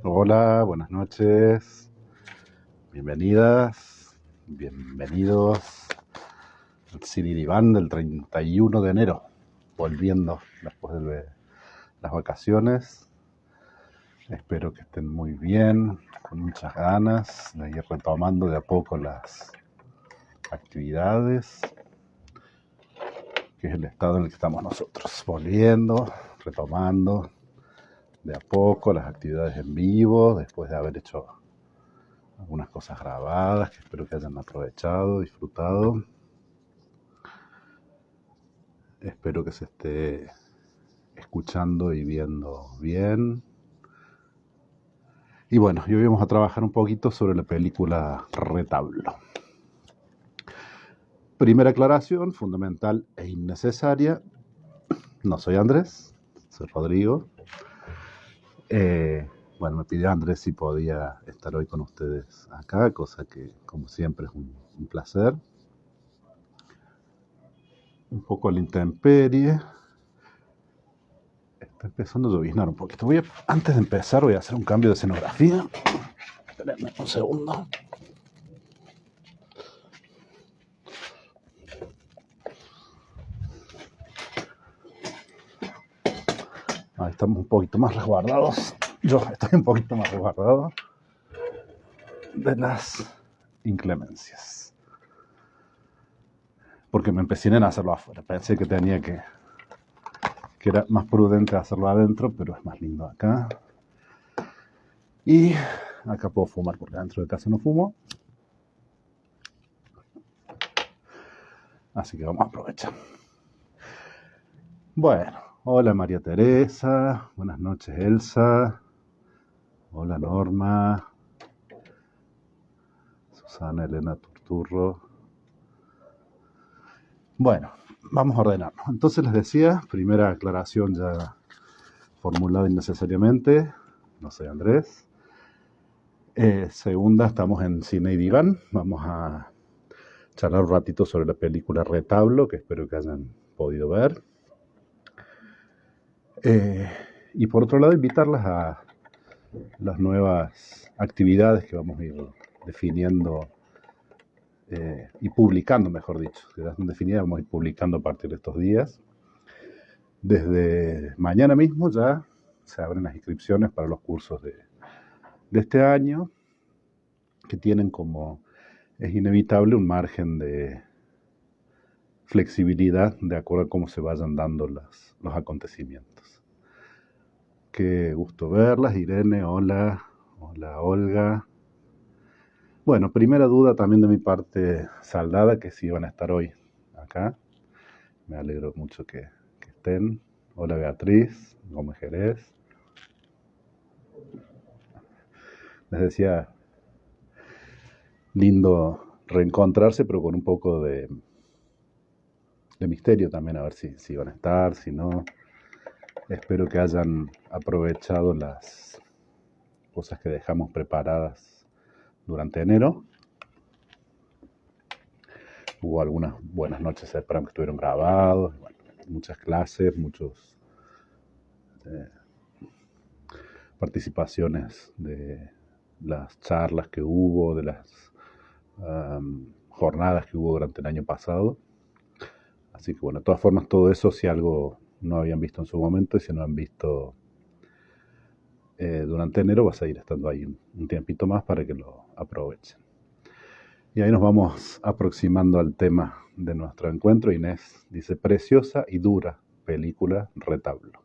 Hola, buenas noches, bienvenidas, bienvenidos al Cine Diván del 31 de enero, volviendo después de las vacaciones. Espero que estén muy bien, con muchas ganas de ir retomando de a poco las actividades, que es el estado en el que estamos nosotros, volviendo, retomando de a poco las actividades en vivo, después de haber hecho algunas cosas grabadas que espero que hayan aprovechado, disfrutado. Espero que se esté escuchando y viendo bien. Y bueno, y hoy vamos a trabajar un poquito sobre la película Retablo. Primera aclaración, fundamental e innecesaria. No soy Andrés, soy Rodrigo. Bueno, me pidió Andrés si podía estar hoy con ustedes acá, cosa que como siempre es un placer. Un poco a la intemperie. Está empezando a lloviznar un poquito. Antes de empezar voy a hacer un cambio de escenografía. Espérenme un segundo. Ahí estamos un poquito más resguardados. Yo estoy un poquito más resguardado de las inclemencias. Porque me empeciné en hacerlo afuera. Pensé que que era más prudente hacerlo adentro, pero es más lindo acá. Y acá puedo fumar porque dentro de casa no fumo. Así que vamos a aprovechar. Bueno, hola María Teresa. Buenas noches Elsa. Hola Norma. Susana Elena Turturro. Bueno, vamos a ordenarnos. Entonces les decía, primera aclaración ya formulada innecesariamente, no soy Andrés. Segunda, estamos en Cine y Diván. Vamos a charlar un ratito sobre la película Retablo, que espero que hayan podido ver. Y por otro lado, invitarlas a las nuevas actividades que vamos a ir definiendo y publicando, mejor dicho. Que ya están definidas, vamos a ir publicando a partir de estos días. Desde mañana mismo ya se abren las inscripciones para los cursos de este año, que tienen como, es inevitable, un margen de flexibilidad de acuerdo a cómo se vayan dando los acontecimientos. Qué gusto verlas, Irene, hola, hola Olga. Bueno, primera duda también de mi parte saldada, que si van a estar hoy acá. Me alegro mucho que estén. Hola Beatriz, Gómez Jerez. Les decía, lindo reencontrarse, pero con un poco de misterio también, a ver si van a estar, si no. Espero que hayan aprovechado las cosas que dejamos preparadas durante enero. Hubo algunas buenas noches de que estuvieron grabados, bueno, muchas clases, muchas participaciones de las charlas que hubo, de las jornadas que hubo durante el año pasado. Así que bueno, de todas formas, todo eso, si algo no habían visto en su momento y si no han visto durante enero, va a seguir estando ahí un tiempito más para que lo aprovechen. Y ahí nos vamos aproximando al tema de nuestro encuentro. Inés dice, preciosa y dura película Retablo.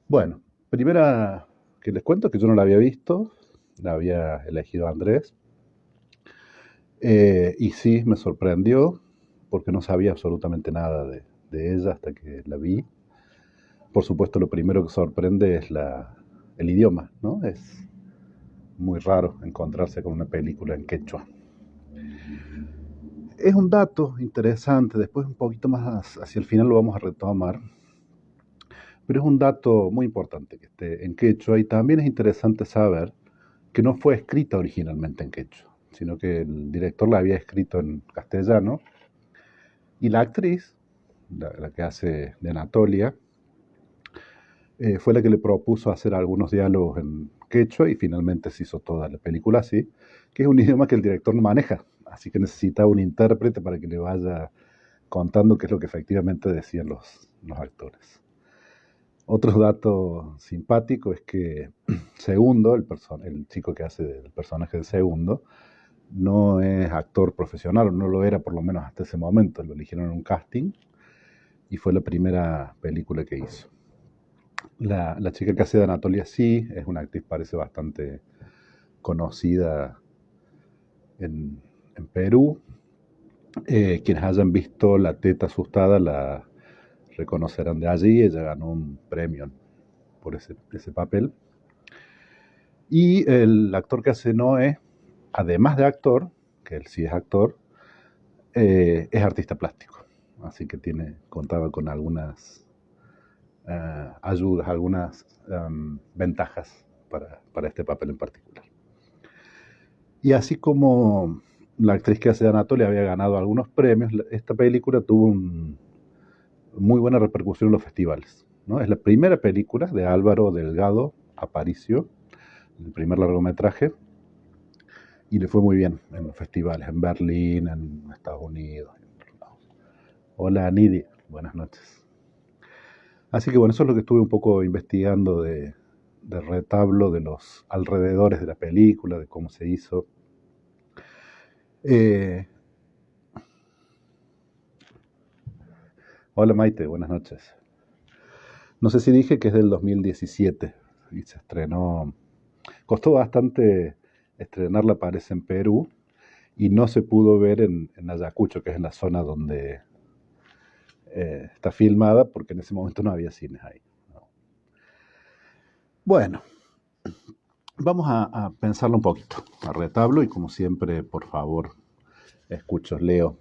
Bueno, primera que les cuento que yo no la había visto, la había elegido Andrés. Y sí, me sorprendió porque no sabía absolutamente nada de ella hasta que la vi. Por supuesto, lo primero que sorprende es el idioma, ¿no? Es muy raro encontrarse con una película en quechua. Es un dato interesante, después un poquito más hacia el final lo vamos a retomar, pero es un dato muy importante que esté en quechua y también es interesante saber que no fue escrita originalmente en quechua, sino que el director la había escrito en castellano y la actriz la que hace de Anatolia, fue la que le propuso hacer algunos diálogos en quechua y finalmente se hizo toda la película así, que es un idioma que el director no maneja, así que necesitaba un intérprete para que le vaya contando qué es lo que efectivamente decían los actores. Otro dato simpático es que Segundo, el chico que hace el personaje de Segundo, no es actor profesional, no lo era por lo menos hasta ese momento, lo eligieron en un casting y fue la primera película que hizo. La chica que hace de Anatolia sí, es una actriz parece bastante conocida en Perú. Quienes hayan visto La teta asustada la reconocerán de allí, ella ganó un premio por ese papel. Y el actor que hace Noé, además de actor, que él sí es actor, es artista plástico. Así que contaba con algunas ayudas, algunas ventajas para este papel en particular. Y así como la actriz que hace de Anatolia había ganado algunos premios, esta película tuvo muy buena repercusión en los festivales, ¿no? Es la primera película de Álvaro Delgado Aparicio, el primer largometraje, y le fue muy bien en los festivales, en Berlín, en Estados Unidos. Hola Nidia, buenas noches. Así que bueno, eso es lo que estuve un poco investigando de retablo, de los alrededores de la película, de cómo se hizo. Eh, Hola Maite, buenas noches. No sé si dije que es del 2017 y se estrenó. Costó bastante estrenarla, parece, en Perú y no se pudo ver en Ayacucho, que es en la zona donde está filmada, porque en ese momento no había cines ahí, ¿no? Bueno, vamos a pensarlo un poquito, a retablo y como siempre, por favor, leo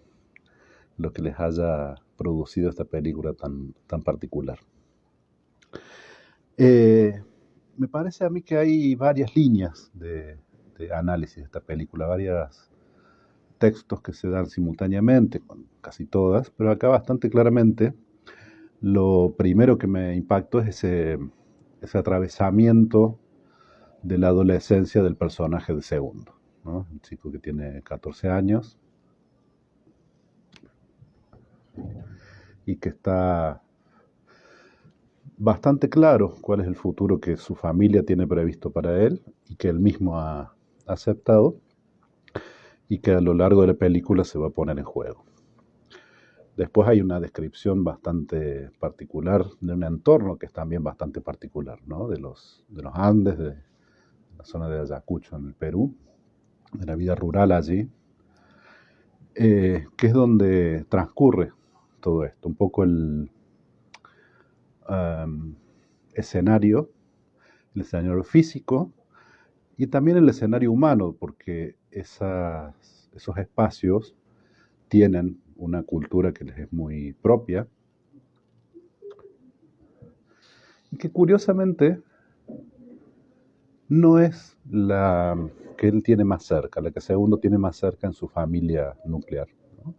lo que les haya producido esta película tan particular. Eh, Me parece a mí que hay varias líneas de análisis de esta película, varios textos que se dan simultáneamente, con casi todas, pero acá bastante claramente lo primero que me impactó es ese atravesamiento de la adolescencia del personaje de Segundo, ¿no? Un chico que tiene 14 años y que está bastante claro cuál es el futuro que su familia tiene previsto para él y que él mismo ha aceptado y que a lo largo de la película se va a poner en juego. Después hay una descripción bastante particular de un entorno que es también bastante particular, ¿no? De los Andes, de la zona de Ayacucho en el Perú, de la vida rural allí, que es donde transcurre todo esto, un poco um, escenario, el escenario físico y también el escenario humano, porque esos espacios tienen una cultura que les es muy propia y que curiosamente no es la que él tiene más cerca, la que Segundo tiene más cerca en su familia nuclear, ¿no?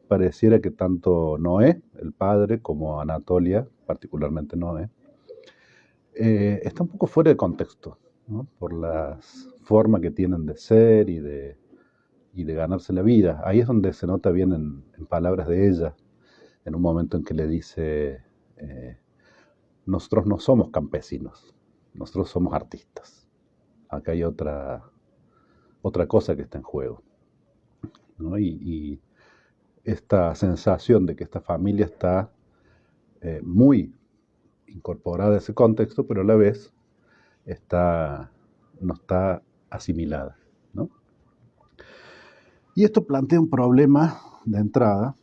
Pareciera que tanto Noé, el padre, como Anatolia, particularmente Noé, está un poco fuera de contexto, ¿no? Por la forma que tienen de ser y de ganarse la vida. Ahí es donde se nota bien en palabras de ella, en un momento en que le dice, nosotros no somos campesinos, nosotros somos artistas. Acá hay otra cosa que está en juego, ¿no? Y esta sensación de que esta familia está muy incorporada a ese contexto, pero a la vez no está asimilada, ¿no? Y esto plantea un problema de entrada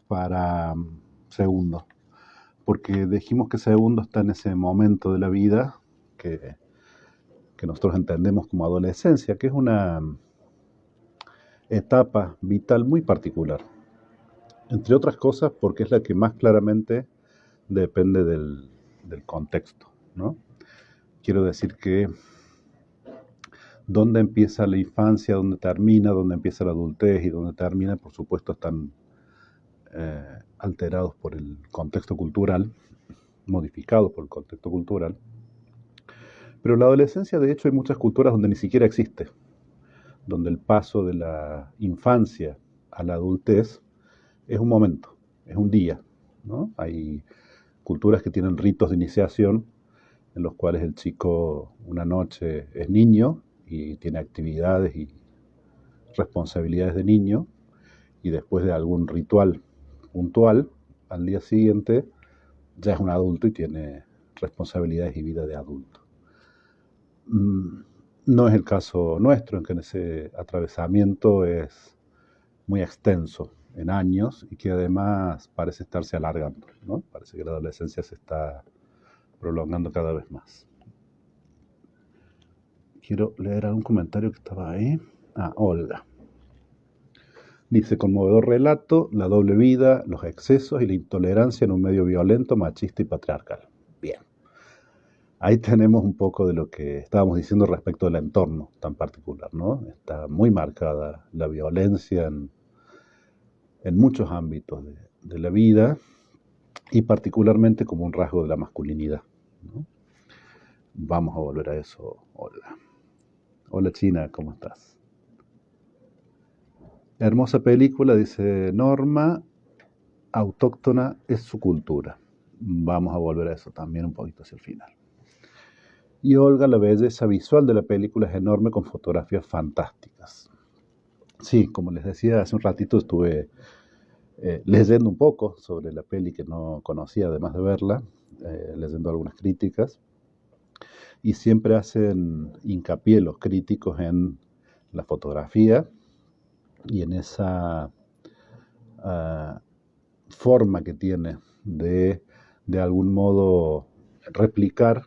para Segundo, porque dijimos que Segundo está en ese momento de la vida que nosotros entendemos como adolescencia, que es una etapa vital muy particular, entre otras cosas porque es la que más claramente depende del contexto, ¿no? Quiero decir que dónde empieza la infancia, dónde termina, dónde empieza la adultez y dónde termina, por supuesto, están alterados por el contexto cultural, modificados por el contexto cultural. Pero la adolescencia, de hecho, hay muchas culturas donde ni siquiera existe, donde el paso de la infancia a la adultez es un momento, es un día, ¿no? Hay culturas que tienen ritos de iniciación en los cuales el chico una noche es niño y tiene actividades y responsabilidades de niño, y después de algún ritual puntual, al día siguiente ya es un adulto y tiene responsabilidades y vida de adulto. No es el caso nuestro, en que ese atravesamiento es muy extenso en años y que además parece estarse alargando, ¿no? Parece que la adolescencia se está prolongando cada vez más. Quiero leer algún comentario que estaba ahí. Olga. Dice, conmovedor relato, la doble vida, los excesos y la intolerancia en un medio violento, machista y patriarcal. Bien. Ahí tenemos un poco de lo que estábamos diciendo respecto del entorno tan particular, ¿no? Está muy marcada la violencia en muchos ámbitos de la vida y particularmente como un rasgo de la masculinidad, ¿no? Vamos a volver a eso, Olga. Hola China, ¿cómo estás? Hermosa película, dice Norma, autóctona es su cultura. Vamos a volver a eso también un poquito hacia el final. Y Olga, la belleza visual de la película es enorme con fotografías fantásticas. Sí, como les decía hace un ratito, estuve leyendo un poco sobre la peli que no conocía, además de verla, leyendo algunas críticas, y siempre hacen hincapié los críticos en la fotografía y en esa forma que tiene de algún modo replicar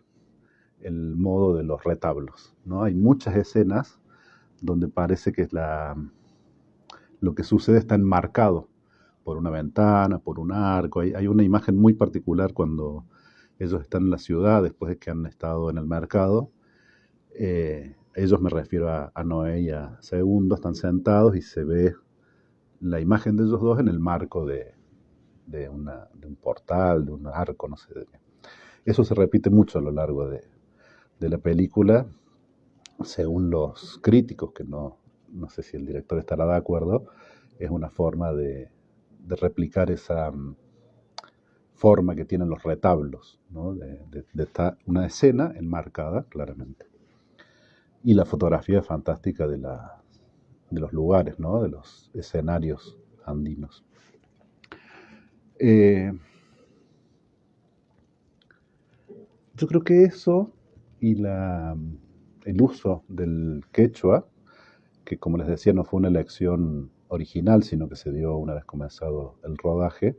el modo de los retablos, ¿no? Hay muchas escenas donde parece que lo que sucede está enmarcado por una ventana, por un arco. Hay una imagen muy particular cuando ellos están en la ciudad, después de que han estado en el mercado. Ellos, me refiero a Noé y a Segundo, están sentados y se ve la imagen de ellos dos en el marco de un portal, de un arco, no sé. Eso se repite mucho a lo largo de la película, según los críticos, que no sé si el director estará de acuerdo, es una forma de replicar esa forma que tienen los retablos, ¿no? de estar una escena enmarcada claramente. Y la fotografía fantástica de los lugares, ¿no? De los escenarios andinos. Yo creo que eso y el uso del quechua, que como les decía no fue una elección original, sino que se dio una vez comenzado el rodaje,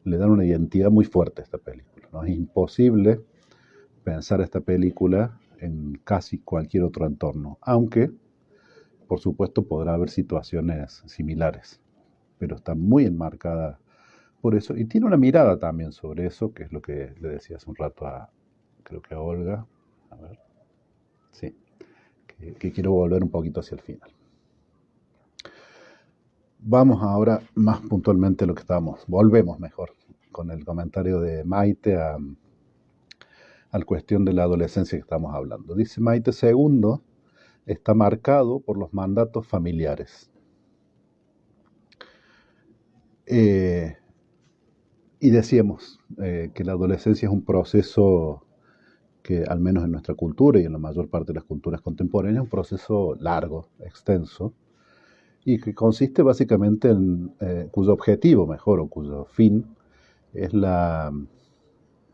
le dan una identidad muy fuerte a esta película, ¿no? Es imposible pensar esta película en casi cualquier otro entorno, aunque por supuesto podrá haber situaciones similares, pero está muy enmarcada por eso, y tiene una mirada también sobre eso, que es lo que le decía hace un rato creo que a Olga, a ver, sí, que quiero volver un poquito hacia el final. Vamos ahora más puntualmente a lo que volvemos mejor, con el comentario de Maite a la cuestión de la adolescencia que estamos hablando. Dice Maite, segundo, está marcado por los mandatos familiares. Y decíamos que la adolescencia es un proceso que, al menos en nuestra cultura y en la mayor parte de las culturas contemporáneas, es un proceso largo, extenso, y que consiste básicamente en, cuyo objetivo, mejor, o cuyo fin, es la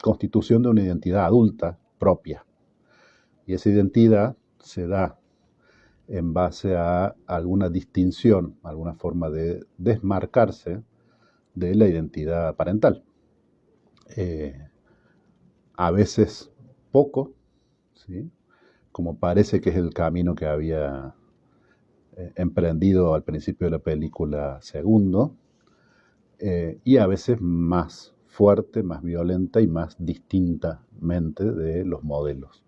constitución de una identidad adulta propia. Y esa identidad se da en base a alguna distinción, alguna forma de desmarcarse de la identidad parental. A veces poco, ¿sí? Como parece que es el camino que había emprendido al principio de la película Segundo, y a veces más fuerte, más violenta y más distintamente de los modelos.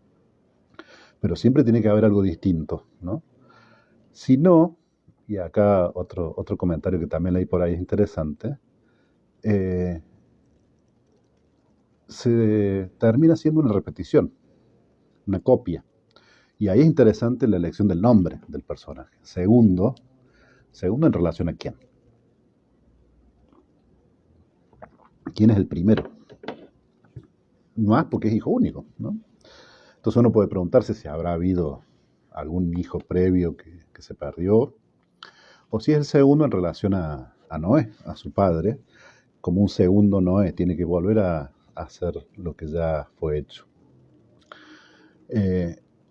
Pero siempre tiene que haber algo distinto, ¿no? Si no, y acá otro comentario que también leí por ahí es interesante, eh, se termina siendo una repetición, una copia. Y ahí es interesante la elección del nombre del personaje. Segundo en relación a quién. ¿Quién es el primero? Más porque es hijo único, ¿no? Entonces uno puede preguntarse si habrá habido algún hijo previo que se perdió, o si es el segundo en relación a Noé, a su padre, como un segundo Noé, tiene que volver a hacer lo que ya fue hecho.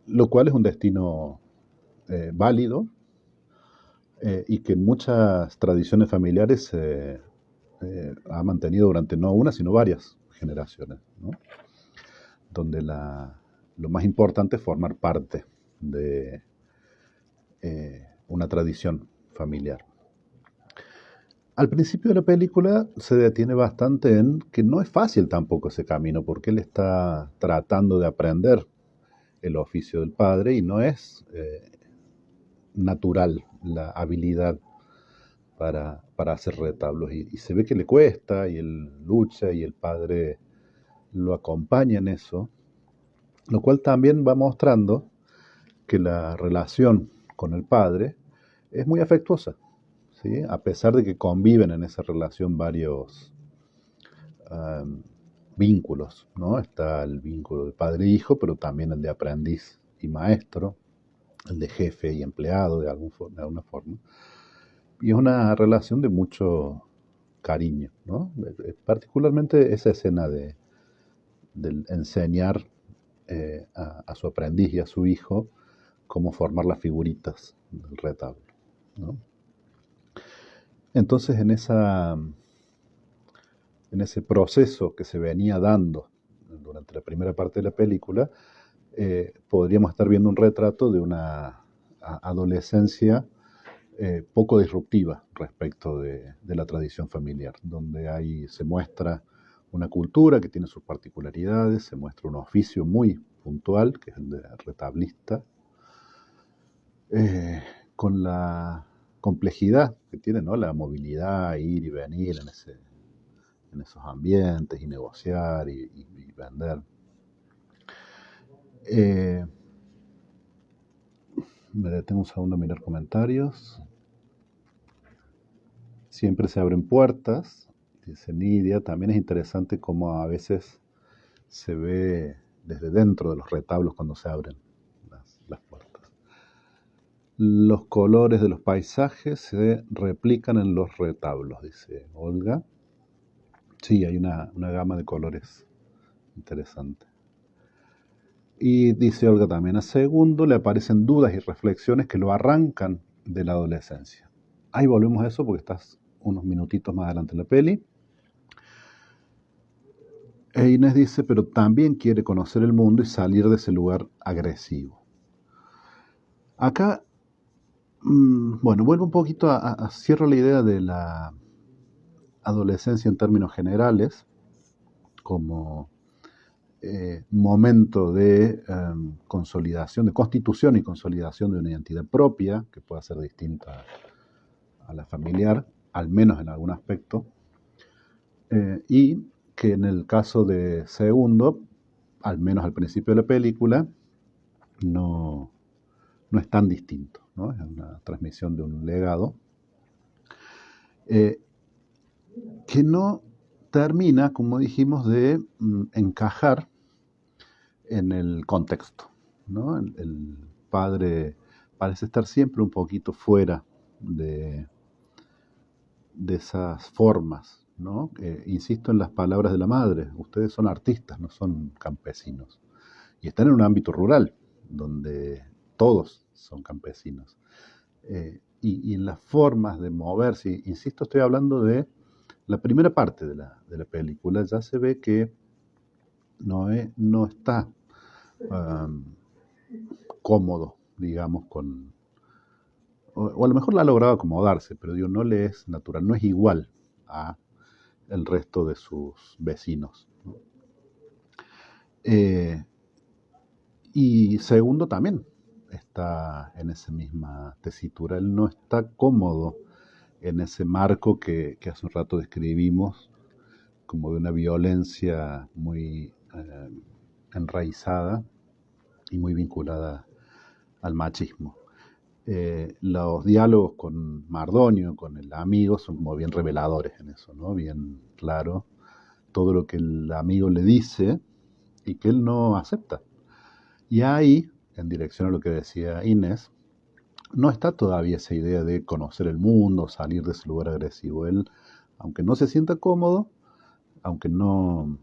Lo cual es un destino válido, y que en muchas tradiciones familiares se ha mantenido durante no una, sino varias generaciones, ¿no? Donde lo más importante es formar parte de una tradición familiar. Al principio de la película se detiene bastante en que no es fácil tampoco ese camino, porque él está tratando de aprender el oficio del padre y no es natural la habilidad para hacer retablos. Y se ve que le cuesta y él lucha y el padre lo acompaña en eso, lo cual también va mostrando que la relación con el padre es muy afectuosa, ¿sí? A pesar de que conviven en esa relación varios um, vínculos, ¿no? Está el vínculo de padre e hijo, pero también el de aprendiz y maestro, el de jefe y empleado de alguna forma. Y es una relación de mucho cariño, ¿no? Particularmente esa escena del enseñar a su aprendiz y a su hijo cómo formar las figuritas del retablo, ¿no? Entonces, en ese proceso que se venía dando durante la primera parte de la película, podríamos estar viendo un retrato de una adolescencia poco disruptiva respecto de la tradición familiar, donde ahí se muestra una cultura que tiene sus particularidades, se muestra un oficio muy puntual, que es el de retablista, eh, con la complejidad que tiene, ¿no? La movilidad, ir y venir en esos ambientes y negociar y vender. Eh, Me detengo un segundo a mirar comentarios. Siempre se abren puertas, dice Nidia. También es interesante cómo a veces se ve desde dentro de los retablos cuando se abren las puertas. Los colores de los paisajes se replican en los retablos, dice Olga. Sí, hay una gama de colores interesante. Y dice Olga también, a segundo le aparecen dudas y reflexiones que lo arrancan de la adolescencia. Ahí volvemos a eso porque estás unos minutitos más adelante en la peli. E Inés dice, pero también quiere conocer el mundo y salir de ese lugar agresivo. Acá, bueno, vuelvo un poquito cierro la idea de la adolescencia en términos generales, como momento de consolidación, de constitución y consolidación de una identidad propia, que pueda ser distinta a la familiar, al menos en algún aspecto, y que en el caso de Segundo, al menos al principio de la película, no, no es tan distinto, ¿no? Es una transmisión de un legado eh, que no termina, como dijimos, de encajar en el contexto, ¿no? El padre parece estar siempre un poquito fuera de esas formas, ¿no? Insisto en las palabras de la madre, ustedes son artistas, no son campesinos. Y están en un ámbito rural, donde todos son campesinos. Y en las formas de moverse, insisto, estoy hablando de la primera parte de la película, ya se ve que Noé no está um, cómodo, digamos, o a lo mejor la ha logrado acomodarse, pero digo, no le es natural, no es igual a el resto de sus vecinos, ¿no? Eh, y segundo también está en esa misma tesitura, él no está cómodo en ese marco que hace un rato describimos como de una violencia muy enraizada y muy vinculada al machismo. Los diálogos con Mardonio, con el amigo, son como bien reveladores en eso, ¿no? Bien claro todo lo que el amigo le dice y que él no acepta. Y ahí, en dirección a lo que decía Inés, no está todavía esa idea de conocer el mundo, salir de ese lugar agresivo. Él, aunque no se sienta cómodo, aunque no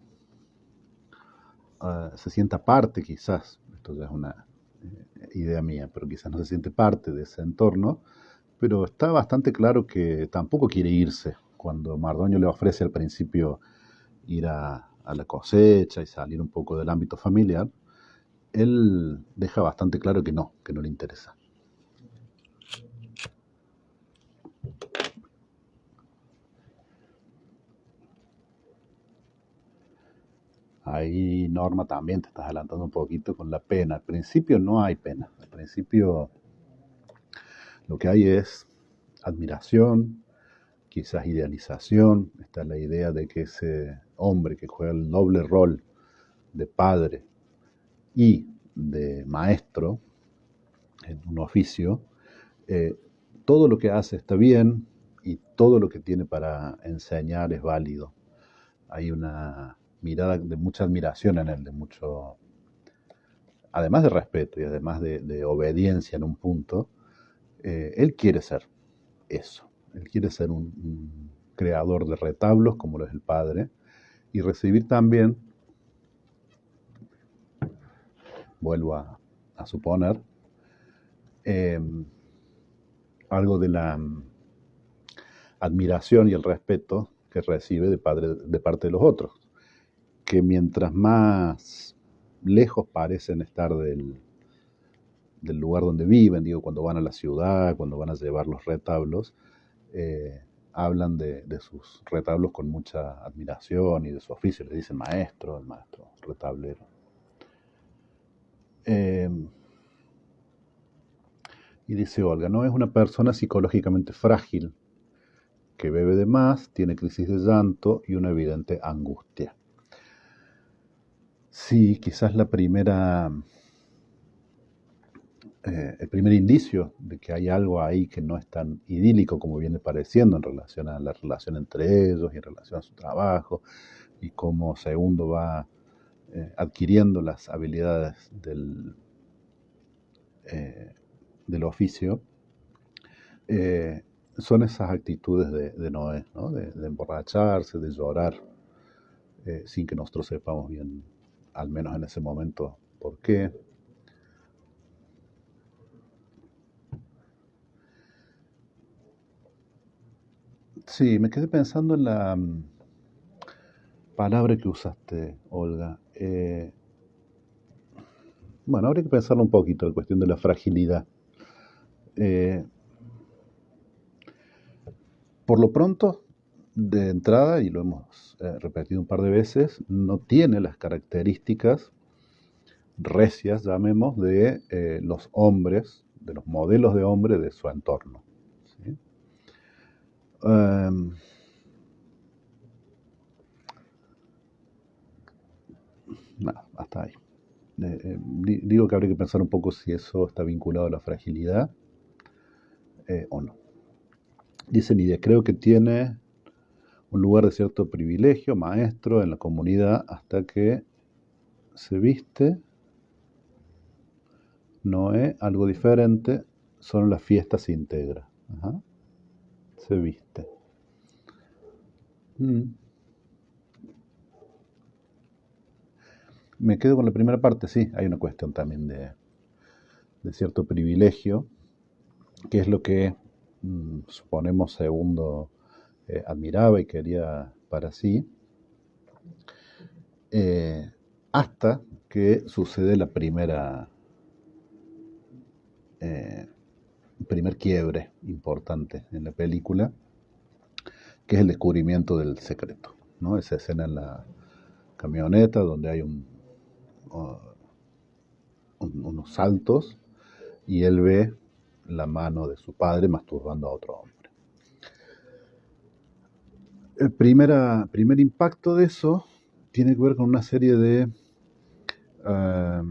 se sienta parte quizás, esto ya es una idea mía, pero quizás no se siente parte de ese entorno, pero está bastante claro que tampoco quiere irse. Cuando Mardonio le ofrece al principio ir a la cosecha y salir un poco del ámbito familiar, él deja bastante claro que no le interesa. Ahí, Norma, también te estás adelantando un poquito con la pena. Al principio no hay pena. Al principio lo que hay es admiración, quizás idealización. Está la idea de que ese hombre que juega el doble rol de padre y de maestro en un oficio, eh, todo lo que hace está bien y todo lo que tiene para enseñar es válido. Hay una mirada de mucha admiración en él, de mucho, además de respeto y además de obediencia en un punto. Él quiere ser eso. Él quiere ser un creador de retablos, como lo es el padre, y recibir también, vuelvo a suponer, eh, algo de la admiración y el respeto que recibe de parte de los otros, que mientras más lejos parecen estar del lugar donde viven, digo, cuando van a la ciudad, cuando van a llevar los retablos, hablan de sus retablos con mucha admiración y de su oficio, le dicen maestro, el maestro retablero. Y dice Olga, no es una persona psicológicamente frágil, que bebe de más, tiene crisis de llanto y una evidente angustia. Sí, quizás el primer indicio de que hay algo ahí que no es tan idílico como viene pareciendo en relación a la relación entre ellos y en relación a su trabajo y cómo Segundo va adquiriendo las habilidades del oficio, son esas actitudes de Noé, ¿no? De emborracharse, de llorar, sin que nosotros sepamos bien, al menos en ese momento, por qué. Sí, me quedé pensando en la palabra que usaste, Olga. Bueno, habría que pensarlo un poquito, la cuestión de la fragilidad. Eh, por lo pronto, de entrada, y lo hemos repetido un par de veces, no tiene las características recias, llamemos, de los hombres, de los modelos de hombre de su entorno. ¿Sí? Um, Nada, hasta ahí. Digo que habría que pensar un poco si eso está vinculado a la fragilidad o no. Dice Lidia, creo que tiene un lugar de cierto privilegio, maestro en la comunidad, hasta que se viste. Noé, algo diferente, solo en las fiestas se integra. Ajá. Se viste. Mm. Me quedo con la primera parte, sí, hay una cuestión también de cierto privilegio, que es lo que suponemos Segundo admiraba y quería para sí, eh, hasta que sucede la primer quiebre importante en la película, que es el descubrimiento del secreto, ¿no? Esa escena en la camioneta donde hay unos saltos y él ve la mano de su padre masturbando a otro hombre. El primer impacto de eso tiene que ver con una serie de eh,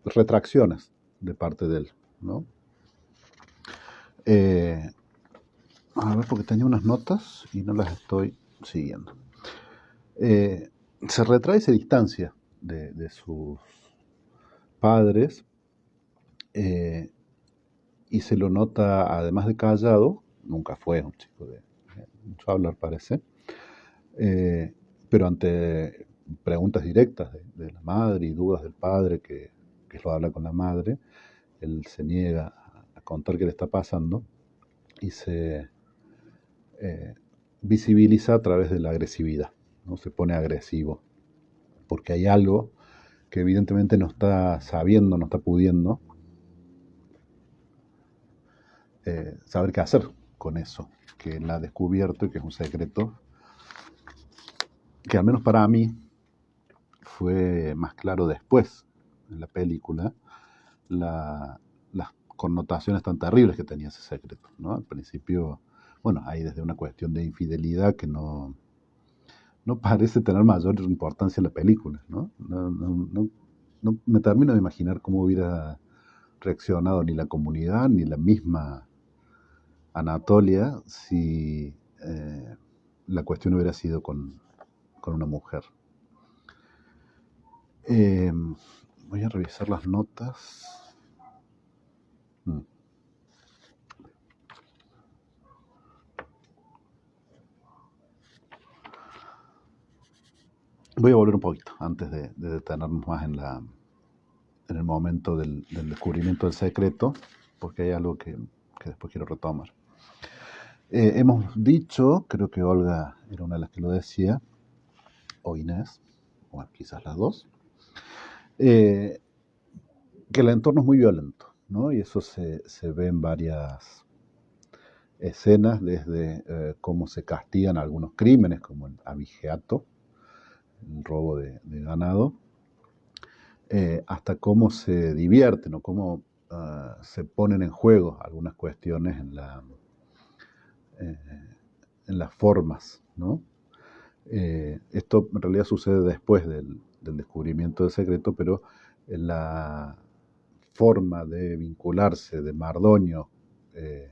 retracciones de parte de él, ¿no? Eh, a ver, porque tenía unas notas y no las estoy siguiendo. Eh, Se retrae y se distancia de sus padres, eh, y se lo nota, además de callado, nunca fue un chico de mucho hablar parece, eh, pero ante preguntas directas de la madre y dudas del padre que lo habla con la madre, él se niega a contar qué le está pasando y se eh, visibiliza a través de la agresividad, ¿no? Se pone agresivo, porque hay algo que evidentemente no está sabiendo, no está pudiendo saber qué hacer con eso, que él ha descubierto y que es un secreto que al menos para mí fue más claro después en la película, las connotaciones tan terribles que tenía ese secreto, ¿no? Al principio, bueno, hay desde una cuestión de infidelidad que no parece tener mayor importancia en la película, ¿no? No me termino de imaginar cómo hubiera reaccionado ni la comunidad ni la misma Anatolia si la cuestión hubiera sido con una mujer. Eh, Voy a revisar las notas. Mm. Voy a volver un poquito antes de detenernos más en el momento del descubrimiento del secreto, porque hay algo que después quiero retomar. Hemos dicho, creo que Olga era una de las que lo decía, o Inés, o quizás las dos, eh, que el entorno es muy violento, ¿no? Y eso se ve en varias escenas, desde cómo se castigan algunos crímenes, como el abigeato, el robo de ganado, hasta cómo se divierten o cómo se ponen en juego algunas cuestiones eh, en las formas, ¿no? Esto en realidad sucede después del descubrimiento del secreto, pero la forma de vincularse de Mardonio eh,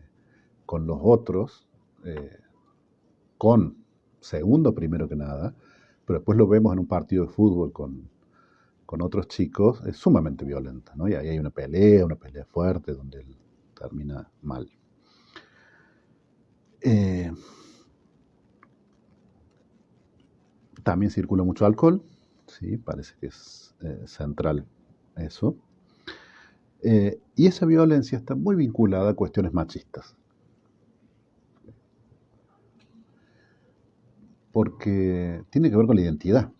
con los otros, eh, con Segundo primero que nada, pero después lo vemos en un partido de fútbol con otros chicos, es sumamente violenta, ¿no? Y ahí hay una pelea fuerte, donde él termina mal. Eh, También circula mucho alcohol, ¿sí? Parece que es central eso. Y esa violencia está muy vinculada a cuestiones machistas, porque tiene que ver con la identidad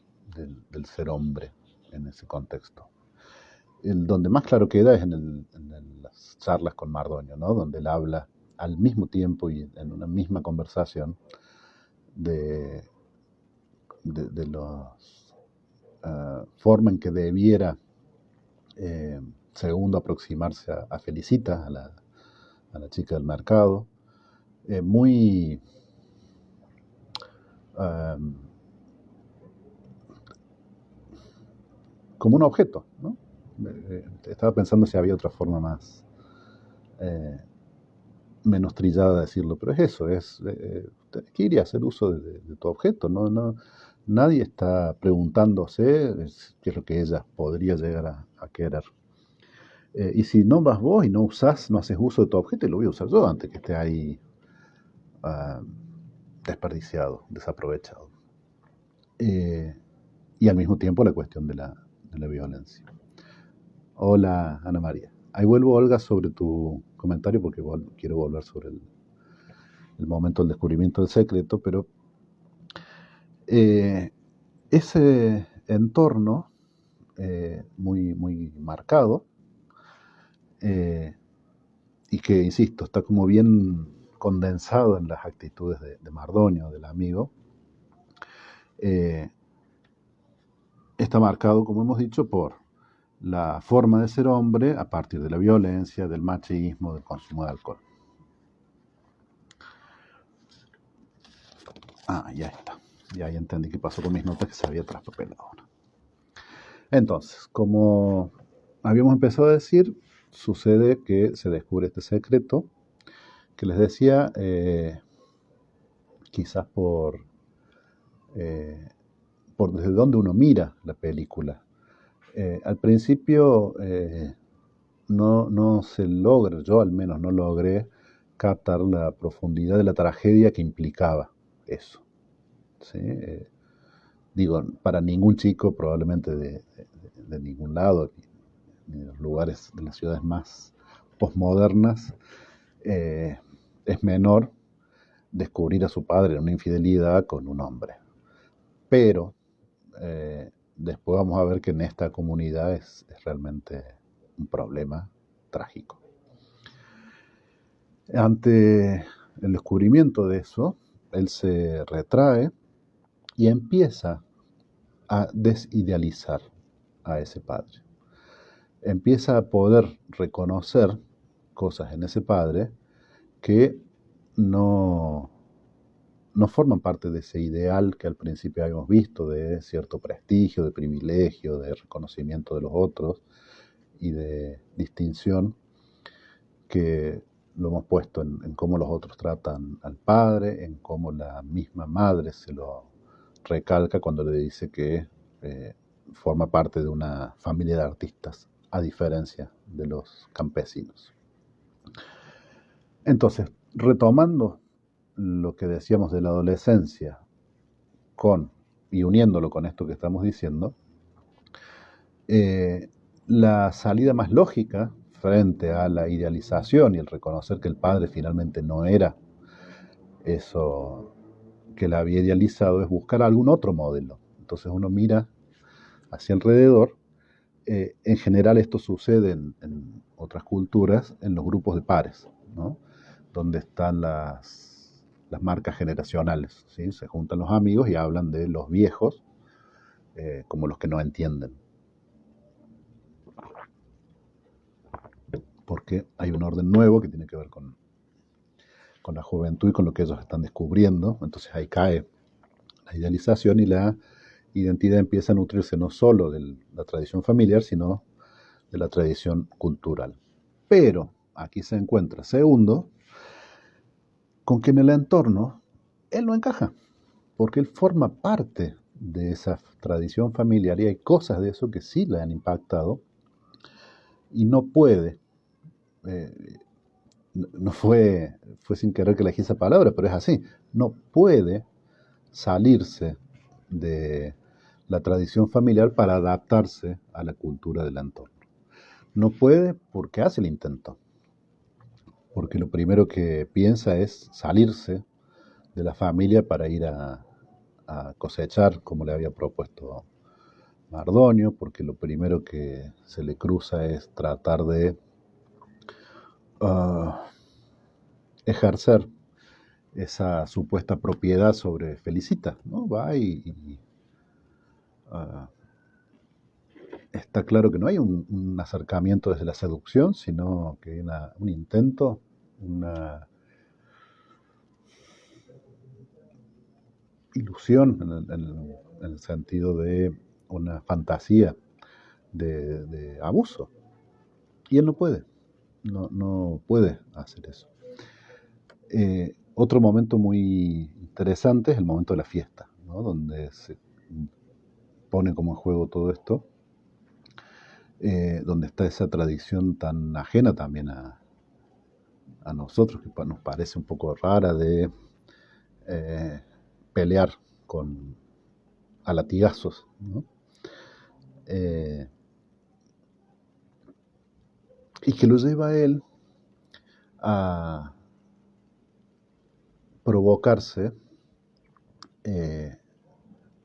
del ser hombre en ese contexto. Donde más claro queda es en las charlas con Mardonio, ¿no? Donde él habla al mismo tiempo y en una misma conversación de, de la forma en que debiera Segundo aproximarse a Felicita, a la chica del mercado, muy eh, como un objeto, ¿no? Estaba pensando si había otra forma más eh, menos trillada de decirlo, pero es eso, tenés que ir y hacer uso de tu objeto, nadie está preguntándose qué es lo que ella podría llegar a querer. Y si no vas vos y no usás, no haces uso de tu objeto, lo voy a usar yo antes que esté ahí uh, desperdiciado, desaprovechado. Eh, y al mismo tiempo la cuestión de la violencia. Hola, Ana María. Ahí vuelvo, Olga, sobre tu comentario porque quiero volver sobre el momento del descubrimiento del secreto, pero eh, ese entorno muy, muy marcado eh, y que, insisto, está como bien condensado en las actitudes de Mardonio, del amigo, eh, está marcado, como hemos dicho, por la forma de ser hombre a partir de la violencia, del machismo, del consumo de alcohol. Ya está. Ya entendí qué pasó con mis notas que se había traspapelado. Entonces, como habíamos empezado a decir, sucede que se descubre este secreto que les decía, quizás eh, por desde donde uno mira la película. Al principio no se logra, yo al menos no logré captar la profundidad de la tragedia que implicaba eso. ¿Sí? Digo, para ningún chico probablemente de ningún lado, ni de los lugares de las ciudades más posmodernas, eh, es menor descubrir a su padre en una infidelidad con un hombre. Pero después vamos a ver que en esta comunidad es realmente un problema trágico. Ante el descubrimiento de eso, él se retrae y empieza a desidealizar a ese padre. Empieza a poder reconocer cosas en ese padre que no, no forman parte de ese ideal que al principio habíamos visto de cierto prestigio, de privilegio, de reconocimiento de los otros y de distinción, que lo hemos puesto en cómo los otros tratan al padre, en cómo la misma madre se lo recalca cuando le dice que forma parte de una familia de artistas, a diferencia de los campesinos. Entonces, retomando lo que decíamos de la adolescencia y uniéndolo con esto que estamos diciendo, la salida más lógica frente a la idealización y el reconocer que el padre finalmente no era eso que la había idealizado es buscar algún otro modelo. Entonces uno mira hacia alrededor. En general esto sucede en otras culturas, en los grupos de pares, ¿no? Donde están las marcas generacionales, ¿sí? Se juntan los amigos y hablan de los viejos como los que no entienden. Porque hay un orden nuevo que tiene que ver con la juventud y con lo que ellos están descubriendo. Entonces ahí cae la idealización y la identidad empieza a nutrirse no solo de la tradición familiar, sino de la tradición cultural. Pero aquí se encuentra, segundo, con que en el entorno él no encaja, porque él forma parte de esa tradición familiar y hay cosas de eso que sí le han impactado y no puede. No fue sin querer que elegí esa palabra, pero es así. No puede salirse de la tradición familiar para adaptarse a la cultura del entorno. No puede porque hace el intento, porque lo primero que piensa es salirse de la familia para ir a cosechar, como le había propuesto Mardonio, porque lo primero que se le cruza es tratar de uh, ejercer esa supuesta propiedad sobre Felicita, ¿no? Va uh, está claro que no hay un acercamiento desde la seducción, sino que hay un intento, una ilusión en el sentido de una fantasía de abuso. Y él no puede, no puede hacer eso. Otro momento muy interesante es el momento de la fiesta, ¿no? Donde se pone como en juego todo esto, donde está esa tradición tan ajena también a nosotros, que nos parece un poco rara de pelear a latigazos, ¿no? Y que lo lleva a él a provocarse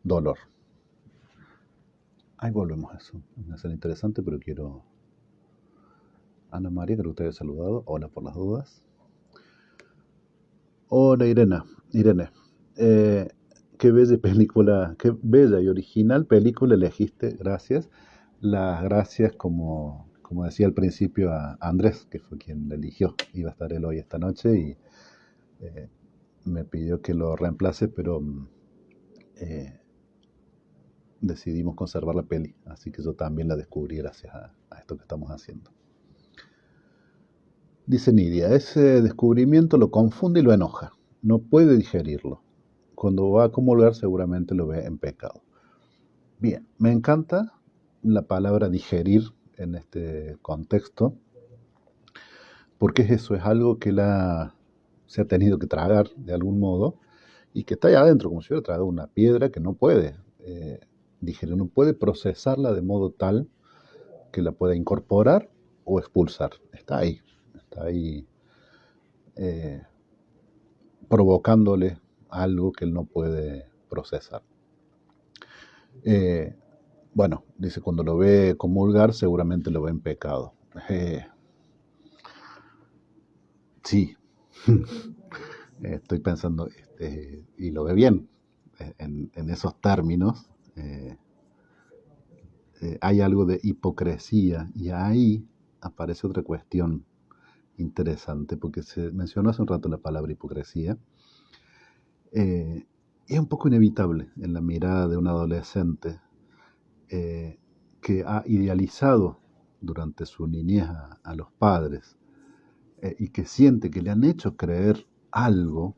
dolor. Ahí volvemos a eso. Es una escena interesante, pero quiero... Ana María, creo que te había saludado. Hola por las dudas. Hola Irene. Qué bella película, qué bella y original película elegiste, gracias. Las gracias, como decía al principio, a Andrés, que fue quien la eligió. Iba a estar él hoy esta noche y me pidió que lo reemplace, pero decidimos conservar la peli, así que yo también la descubrí gracias a esto que estamos haciendo. Dice Nidia, ese descubrimiento lo confunde y lo enoja, no puede digerirlo. Cuando va a comulgar seguramente lo ve en pecado. Bien, me encanta la palabra digerir en este contexto, porque es eso, es algo que se ha tenido que tragar de algún modo y que está ahí adentro, como si hubiera tragado una piedra que no puede digerir, no puede procesarla de modo tal que la pueda incorporar o expulsar. Está ahí eh, provocándole algo que él no puede procesar. Bueno, dice, cuando lo ve comulgar, seguramente lo ve en pecado. Sí, estoy pensando, y lo ve bien, en esos términos. Hay algo de hipocresía, y ahí aparece otra cuestión interesante, porque se mencionó hace un rato la palabra hipocresía. Es un poco inevitable en la mirada de un adolescente que ha idealizado durante su niñez a los padres y que siente que le han hecho creer algo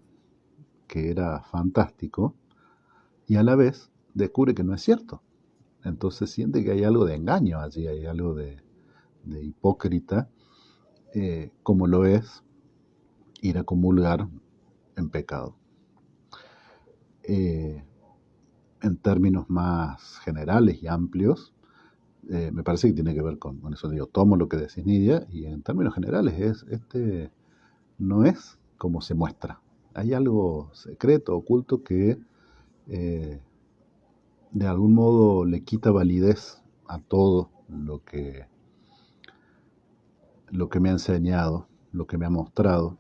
que era fantástico y a la vez descubre que no es cierto. Entonces siente que hay algo de engaño allí, hay algo de hipócrita, como lo es ir a comulgar en pecado. En términos más generales y amplios, me parece que tiene que ver con eso. Digo, tomo lo que decís, Nidia, y en términos generales no es como se muestra. Hay algo secreto, oculto, que de algún modo le quita validez a todo lo que me ha enseñado, lo que me ha mostrado,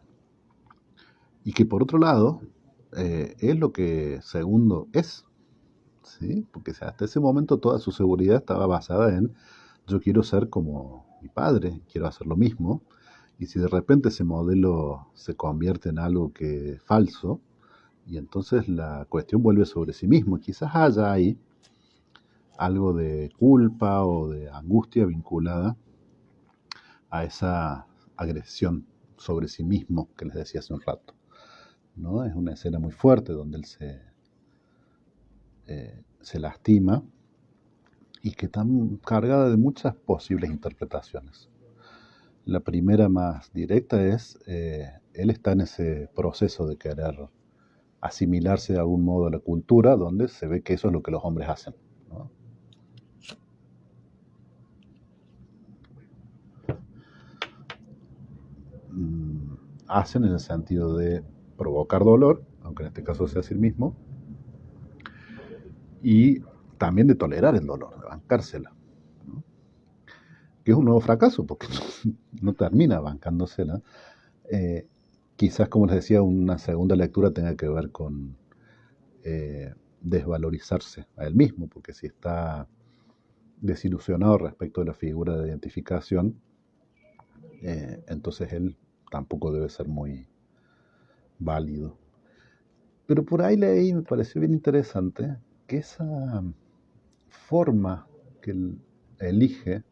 y que por otro lado es lo que segundo es, ¿sí? Porque hasta ese momento toda su seguridad estaba basada en yo quiero ser como mi padre, quiero hacer lo mismo, y si de repente ese modelo se convierte en algo que es falso, y entonces la cuestión vuelve sobre sí mismo, quizás haya ahí algo de culpa o de angustia vinculada a esa agresión sobre sí mismo que les decía hace un rato, ¿no? Es una escena muy fuerte donde él se lastima y que está cargada de muchas posibles interpretaciones. La primera más directa es, él está en ese proceso de querer asimilarse de algún modo a la cultura, donde se ve que eso es lo que los hombres hacen, ¿no? Hacen en el sentido de provocar dolor, aunque en este caso sea así mismo, y también de tolerar el dolor, de bancársela, ¿no? Que es un nuevo fracaso, porque no termina bancándosela. Eh, Quizás, como les decía, una segunda lectura tenga que ver con desvalorizarse a él mismo, porque si está desilusionado respecto de la figura de identificación, entonces él tampoco debe ser muy válido. Pero por ahí leí y me pareció bien interesante que esa forma que él elige